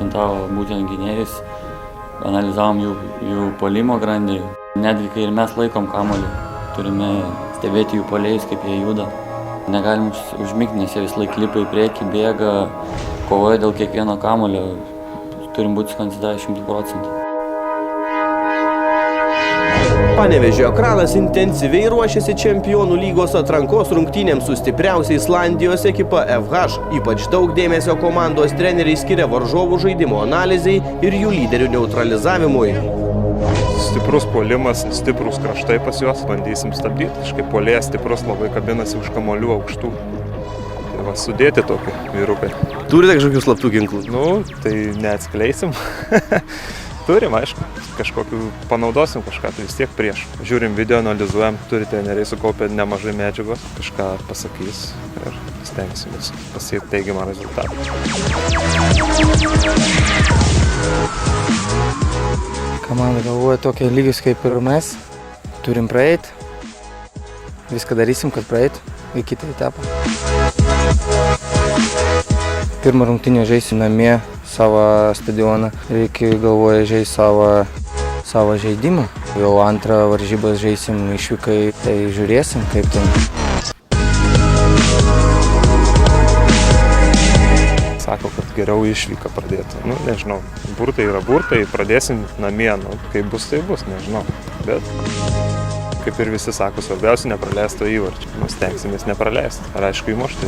akcentavo būtent gynėjus, analizavom jų puolimo grandį. Netgi kai ir mes laikom kamuolį, turime stebėti jų puolėjus, kaip jie juda. Negalim užmigti, nes jie vis laik lipa į priekį, bėga, kovoja dėl kiekvieno kamuolio. Turim būti sukoncentravę 100%. Panevėžio Ekranas intensyviai ruošiasi Čempionų lygos atrankos rungtynėms su stipriausia Islandijos ekipa FH. Ypač daug dėmesio komandos treneriai skiria varžovų žaidimo analizei ir jų lyderių neutralizavimui. Stiprus puolimas, stiprus kraštai pas juos, bandysim stabdyti. Kažkaip puolėjas stiprus, labai kabinasi už kamuolių aukštų. Tai va, sudėti tokį vyrukai. Turite kažkokių slaptų ginklų? Nu, tai neatskleisim. Turim, aišku, kažkokių panaudosim kažką, tai vis tiek prieš. Žiūrim video, analizuojam, turi treneriai sukaupę nemažai medžiagos, kažką pasakys ir stengsimės pasiekti teigiamą rezultatą. Komanda galvoja tokie lygius kaip ir mes, turim praeiti, viską darysim, kad praeitų į kitą etapą. Pirmą rungtynę žaisim namie, savo stadioną, reikia galvoja žaisti savo žaidimą. Jau antrą varžybas žaisim išvykai, tai žiūrėsim kaip ten. Sako, kad geriau išvyką pradėti. Nu, nežinau, burtai yra burtai, pradėsim namie, nu, kaip bus, tai bus, nežinau. Bet, kaip ir visi sako, svarbiausia nepraleisto įvarčio. Mes stengsimės nepraleisti. Ar aišku įmušti?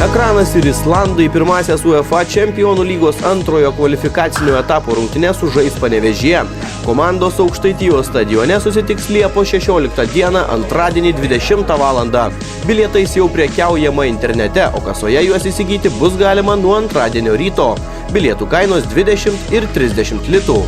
Ekranas ir Islandai pirmąsias UEFA Čempionų lygos antrojo kvalifikacinio etapo rungtynes sužais Panevėžyje. Komandos Aukštaitijos stadione susitiks Liepos 16 dieną antradienį 20 valandą. Bilietais jau prekiaujama internete, o kasoje juos įsigyti bus galima nuo antradienio ryto. Bilietų kainos 20 ir 30 litų.